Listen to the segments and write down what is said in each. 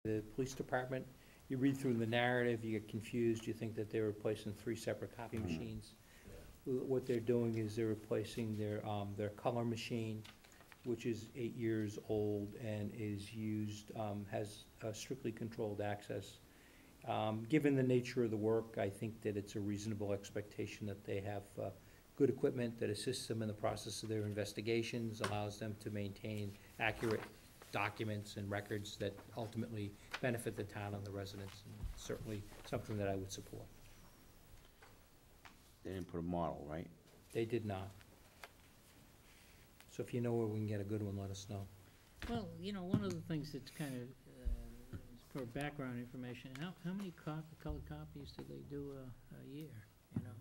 the police department. You read through the narrative, you get confused, you think that they're replacing 3 separate copy machines. What they're doing is they're replacing their color machine, which is 8 years old and is used, has strictly controlled access. Given the nature of the work, I think that it's a reasonable expectation that they have good equipment that assists them in the process of their investigations, allows them to maintain accurate documents and records that ultimately benefit the town and the residents, and certainly something that I would support. They didn't put a model, right? They did not. So if you know where we can get a good one, let us know. Well, you know, one of the things that's kind of, for background information, how many color copies do they do a year, you know?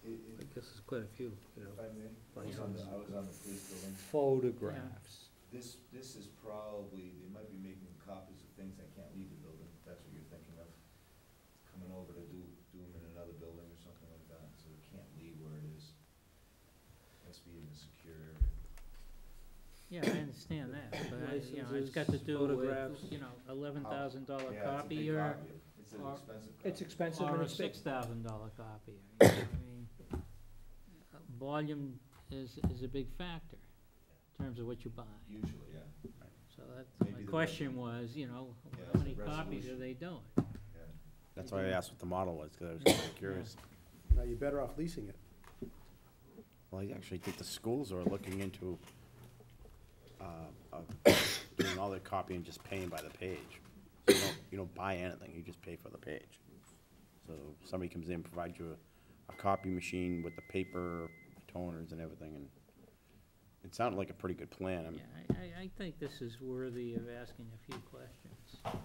I guess there's quite a few, you know. If I may, I was on the police building. Photographs. This is probably, they might be making copies of things that can't leave the building, if that's what you're thinking of. Coming over to do them in another building or something like that, so it can't leave where it is. Has to be in a secure area. Yeah, I understand that, but, you know, it's got to do Photographs. with, you know, $11,000 Yeah, it's a copy big or, copy. It's an or- expensive copy. It's expensive or and a it's big. $6,000 copy. You know, I mean, volume is a big factor in terms of what you buy. Usually, yeah. So that's, Maybe my the question was, you know, Yeah, how many the copies are resolution. they doing? Yeah. That's why I asked what the model was, because I was kind of curious. Now, you're better off leasing it. Well, I actually think the schools are looking into doing all their copying, just paying by the page. So you don't buy anything, you just pay for the page. So somebody comes in, provides you a copy machine with the paper, toners and everything, and it sounded like a pretty good plan. Yeah, I think this is worthy of asking a few questions.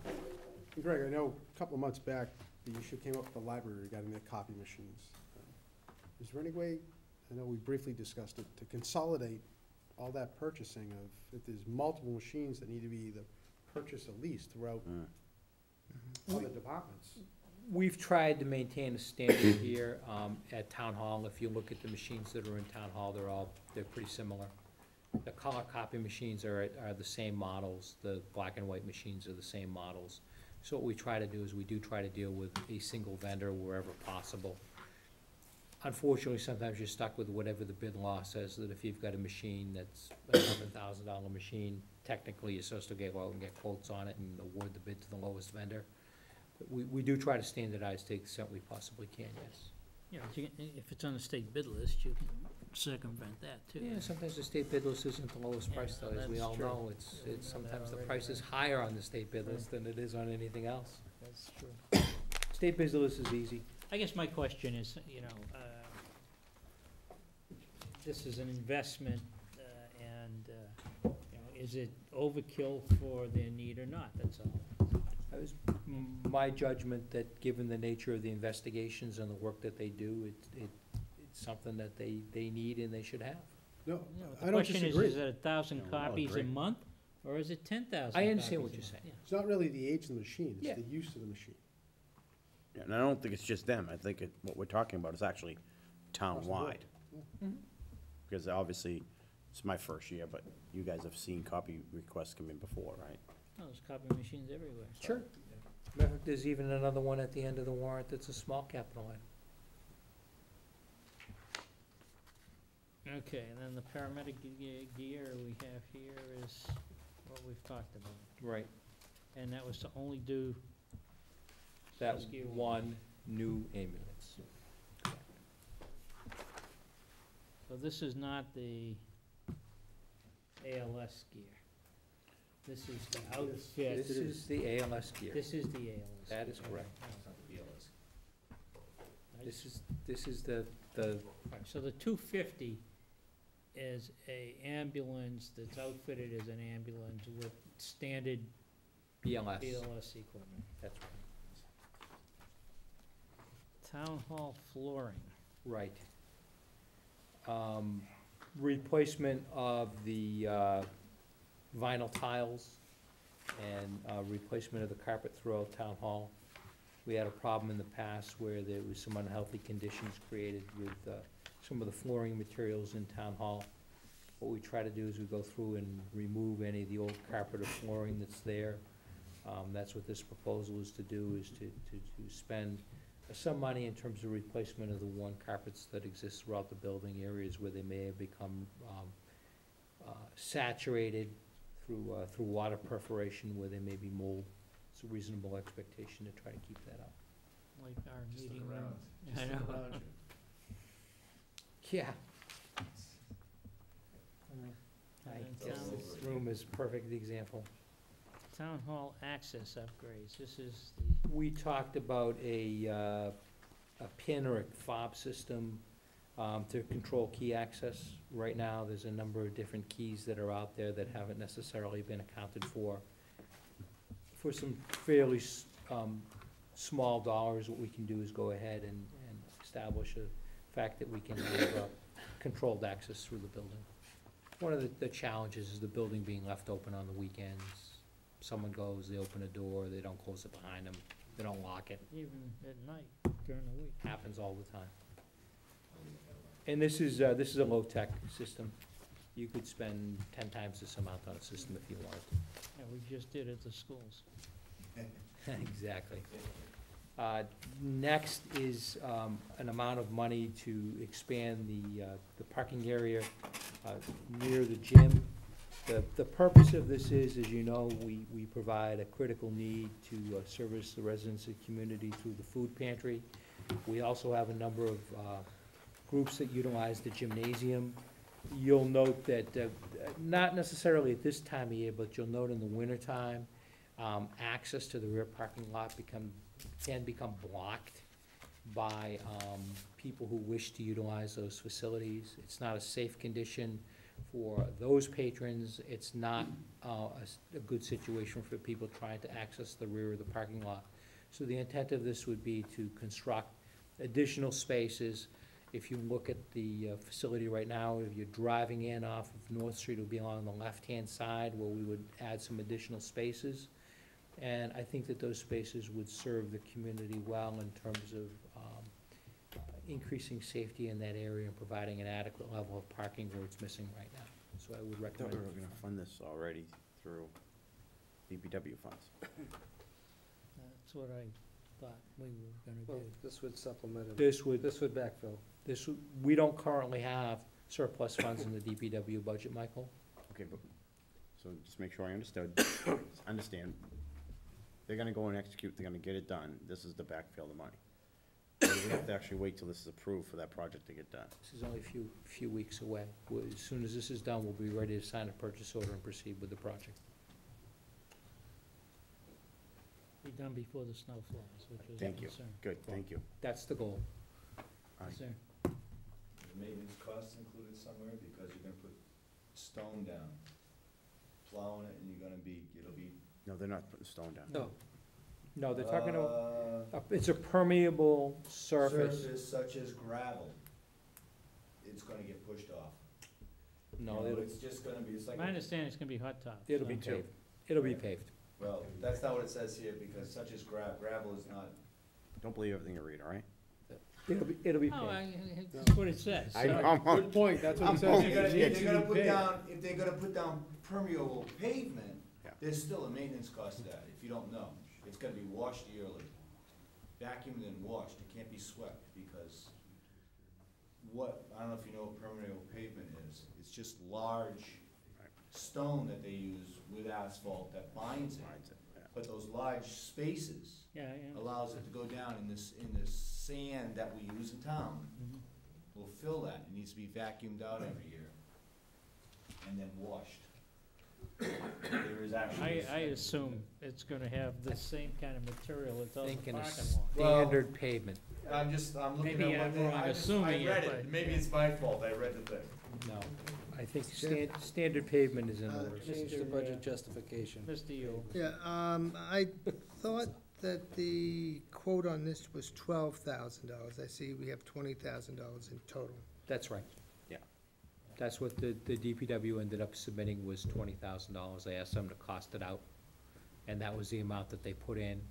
Greg, I know a couple of months back, the issue came up with the library regarding their copy machines. Is there any way, I know we briefly discussed it, to consolidate all that purchasing of, if there's multiple machines that need to be either purchased or leased throughout other departments? We've tried to maintain a standard here at Town Hall. If you look at the machines that are in Town Hall, they're pretty similar. The color copy machines are the same models, the black and white machines are the same models. So what we try to do is we do try to deal with a single vendor wherever possible. Unfortunately, sometimes you're stuck with whatever the bid law says, that if you've got a machine that's a $11,000 machine, technically you're supposed to go out and get quotes on it and award the bid to the lowest vendor. But we do try to standardize to the extent we possibly can, yes. You know, if it's on the state bid list, you can circumvent that too. Yeah, sometimes the state bid list isn't the lowest Yeah, price though, as we that's all true. know. It's Yeah, we know sometimes that the already, price is right. higher on the state bid list than it is on anything else. That's true. State bid list is easy. I guess my question is, you know, this is an investment, and, you know, is it overkill for their need or not? That's all. That was my judgment that given the nature of the investigations and the work that they do, it's something that they need and they should have. No, You know, I the don't question is disagree. it 1,000 No, I'll copies a agree. month, or is it 10,000? I understand what copies a you're month? saying. It's not really the age of the machine, Yeah. it's the use of the machine. Yeah, and I don't think it's just them, I think what we're talking about is actually town-wide. Mhm. Because obviously, it's my first year, but you guys have seen copy requests come in before, right? Oh, there's copy machines everywhere. Sure. Matter of fact, there's even another one at the end of the warrant that's a small capital item. Okay, and then the paramedic gear we have here is what we've talked about. Right. And that was to only do, That Rescue. one new ambulance. so this is not the ALS gear. This is the outfit. This is the ALS gear. This is the ALS. That is gear. correct. It's not the BLS. This is the Right, so the 250 is a ambulance that's outfitted as an ambulance with standard BLS. BLS equipment. That's Town hall flooring. right. Replacement of the vinyl tiles and replacement of the carpet throughout Town Hall. We had a problem in the past where there was some unhealthy conditions created with some of the flooring materials in Town Hall. What we try to do is we go through and remove any of the old carpet or flooring that's there. That's what this proposal is to do, is to spend some money in terms of replacement of the worn carpets that exist throughout the building, areas where they may have become saturated through water perforation, where there may be mold. It's a reasonable expectation to try to keep that up. Like our Just look meeting room. around. I Just look know. around you. Yeah. And It's all town- This room is a perfect example. Town hall access upgrades, this is We talked about a PIN or a fob system to control key access. Right now, there's a number of different keys that are out there that haven't necessarily been accounted for. For some fairly small dollars, what we can do is go ahead and establish a fact that we can have controlled access through the building. One of the challenges is the building being left open on the weekends. Someone goes, they open a door, they don't close it behind them, they don't lock it. even at night during the week. Happens all the time. And this is a low-tech system. You could spend 10 times this amount on a system if you wanted to. Yeah, we just did at the schools. Exactly. Next is an amount of money to expand the parking area near the gym. The purpose of this is, as you know, we provide a critical need to service the residents of the community through the food pantry. We also have a number of groups that utilize the gymnasium. You'll note that, not necessarily at this time of year, but you'll note in the wintertime, access to the rear parking lot can become blocked by people who wish to utilize those facilities. It's not a safe condition for those patrons. It's not a good situation for people trying to access the rear of the parking lot. So the intent of this would be to construct additional spaces. If you look at the facility right now, if you're driving in off of North Street, it'll be along the left-hand side where we would add some additional spaces. And I think that those spaces would serve the community well in terms of increasing safety in that area and providing an adequate level of parking where it's missing right now. So I would I thought recommend. we were gonna fund this already through DPW funds. That's what I thought we were gonna Well, do. this would supplement it. This would, This would backfill. we don't currently have surplus funds in the DPW budget, Michael. Okay, but, so just make sure I understand. They're gonna go and execute, they're gonna get it done, this is to backfill the money. Or do we have to actually wait till this is approved for that project to get done? This is only a few weeks away. As soon as this is done, we'll be ready to sign a purchase order and proceed with the project. Be done before the snow flies, which was a Thank you. concern. Good, thank you. That's the goal. All right. Yes, sir. The maintenance costs included somewhere, because you're gonna put stone down, plowing it, and you're gonna be, it'll be. No, they're not putting stone down. No, No, they're talking about, it's a permeable surface. Such as gravel, it's gonna get pushed off. No, You know, it's just gonna be, it's like, My understanding it's gonna be hot top. it'll be so- paved. It'll be paved. well, that's not what it says here, because such as gravel is not, Don't believe everything you read, all right? It'll be Oh, paved. that's what it says. I so- know. good point, that's what I'm it says. hoping if they're gonna, It if should they're gonna be put paved. down, if they're gonna put down permeable pavement, Yeah. there's still a maintenance cost to that, if you don't know. It's gotta be washed yearly, vacuumed and washed, it can't be swept, because I don't know if you know what permeable pavement is, it's just large stone that they use with asphalt that binds it. Finds it, yeah. But those large spaces Yeah, yeah. allows it to go down in this sand that we use in town. Mhm. Will fill that, it needs to be vacuumed out every year, and then washed. There is actually. I assume it's gonna have the same kind of material that's on the Thinking of parking lot. standard pavement. I'm looking Maybe at I'm what they, wrong I just, assuming I it, read but- it, maybe it's my fault, I read the thing. No, I think standard pavement is in order. Change the budget justification. Mr. Yule, Yeah, I thought that the quote on this was $12,000. I see we have $20,000 in total. That's right. Yeah. That's what the DPW ended up submitting, was $20,000. I asked them to cost it out, and that was the amount that they put in.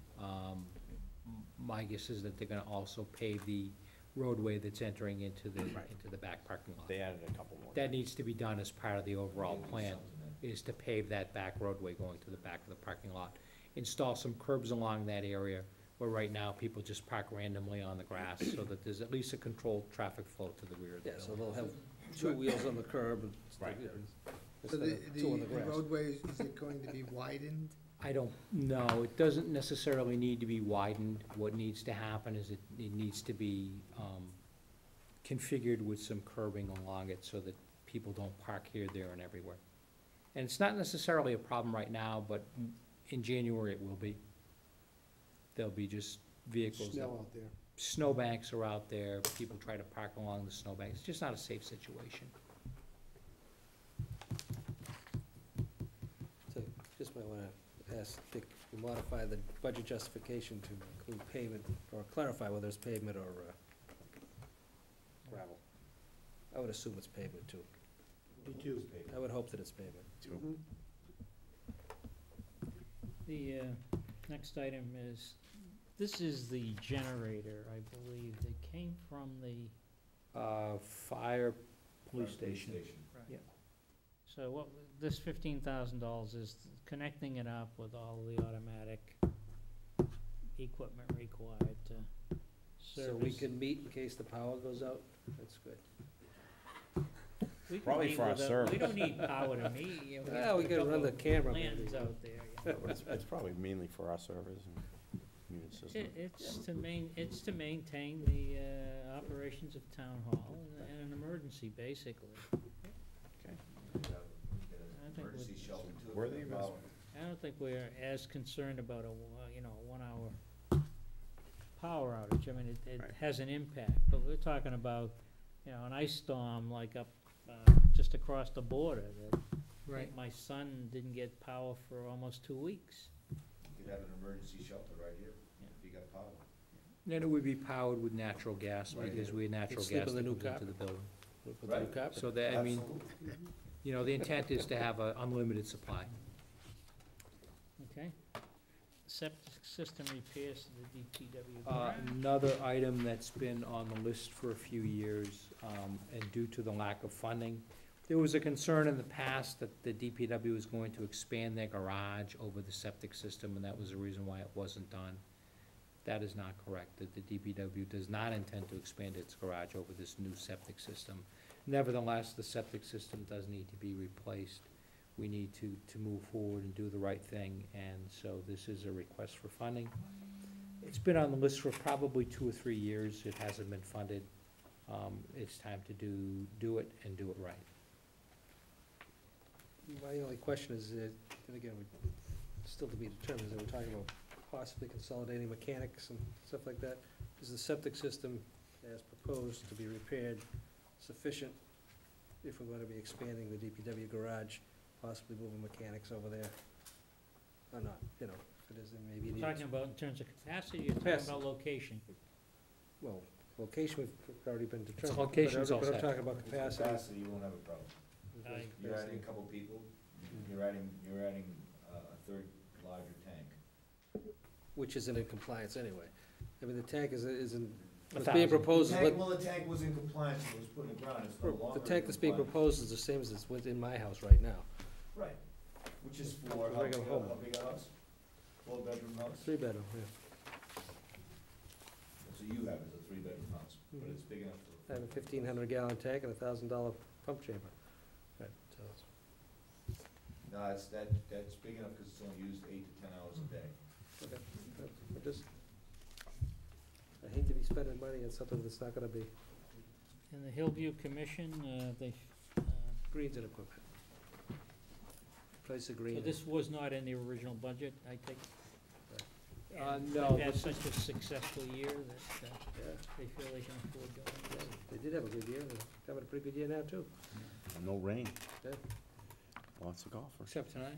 My guess is that they're gonna also pave the roadway that's entering into the back parking lot. They added a couple more. That needs to be done as part of the overall Maybe plan, something in. is to pave that back roadway going to the back of the parking lot. Install some curbs along that area, where right now people just park randomly on the grass, so that there's at least a controlled traffic flow to the rear of the Yeah, so building. they'll have two wheels on the curb and, Right. you know, So instead of two on the grass. roadway, is it going to be widened? I don't know, it doesn't necessarily need to be widened. What needs to happen is it needs to be configured with some curbing along it so that people don't park here, there, and everywhere. And it's not necessarily a problem right now, but in January it will be. There'll be just vehicles that, Snow out there. snowbanks are out there, people try to park along the snowbanks. It's just not a safe situation. So just might wanna ask Dick to modify the budget justification to include pavement, or clarify whether it's pavement or gravel. I would assume it's pavement too. Me too. I would hope that it's pavement. Mhm. The next item is, this is the generator, I believe, that came from the, Fire, police station. Yeah. so what, this $15,000 is connecting it up with all the automatic equipment required to So we service. can meet in case the power goes out, that's good. We can Probably meet for our with a- service. We don't need power to meet, you know, Yeah, we got a gotta run the couple camera, Lands maybe. out there, you know. But it's probably mainly for our servers and unit system. It's to maintain the operations of town hall and an emergency, basically. I think Emergency we- shelter too. Where for they the power. I don't think we're as concerned about a, 1 hour power outage. I mean, it Right. has an impact, but we're talking about, an ice storm like up, just across the border that I think my son didn't get power for almost 2 weeks. You could have an emergency shelter right here, if you got power. Then it would be powered with natural gas, Right. because we had natural sleep gas in that the new comes into carpet. the building. Put the new Right. carpet. So that, I mean, Absolutely. the intent is to have an unlimited supply. Okay? Septic system repairs to the DPW Uh, garage. Another item that's been on the list for a few years, and due to the lack of funding, there was a concern in the past that the DPW was going to expand their garage over the septic system, and that was the reason why it wasn't done. That is not correct, that the DPW does not intend to expand its garage over this new septic system. Nevertheless, the septic system does need to be replaced. We need to move forward and do the right thing, and so this is a request for funding. It's been on the list for probably 2 or 3 years, it hasn't been funded. It's time to do it and do it right. My only question is, and again, still to be determined, is that we're talking about possibly consolidating mechanics and stuff like that. Is the septic system, as proposed to be repaired, sufficient if we're gonna be expanding the DPW garage, possibly moving mechanics over there? Or not, if it is, then maybe it needs. Talking about in terms of capacity, you're talking Capacity. about location. Well, location, we've already been determined. location's all But I'm set. talking about capacity. Capacity, you won't have a problem. I- You're adding a couple people, you're adding a third larger tank. Which isn't in compliance anyway. I mean, the tank isn't, what's 1,000. being proposed is The tank, what, well, the tank was in compliance, when it was put in the ground, it's no longer the in tank that's being compliance. proposed is the same as what's in my house right now. Right, which is for, For how big regular a home. how big a house? 4-bedroom house? 3-bedroom, yeah. That's what you have, is a 3-bedroom house, but it's big enough I have a 1,500-gallon tank and a $1,000 pump chamber. Right, so it's- No, that's big enough because it's only used 8 to 10 hours a day. okay. I just, I hate to be spending money on something that's not gonna be In the Hillview Commission, they, greens and equipment. Price of green. so this was not in the original budget, I take? And no, they've had this such a successful year that Yeah, they feel they can afford doing it. they did have a good year, they're having a pretty good year now, too. No rain. Yeah. Lots of golfers. Except tonight.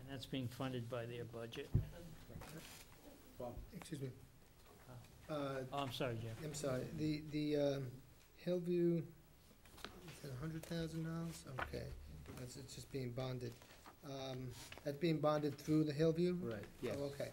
And that's being funded by their budget. Excuse me. Oh, I'm sorry, Jeff. I'm sorry, the Hillview, is it $100,000? Okay, it's just being bonded. That's being bonded through the Hillview? Right. Yes. Oh, okay.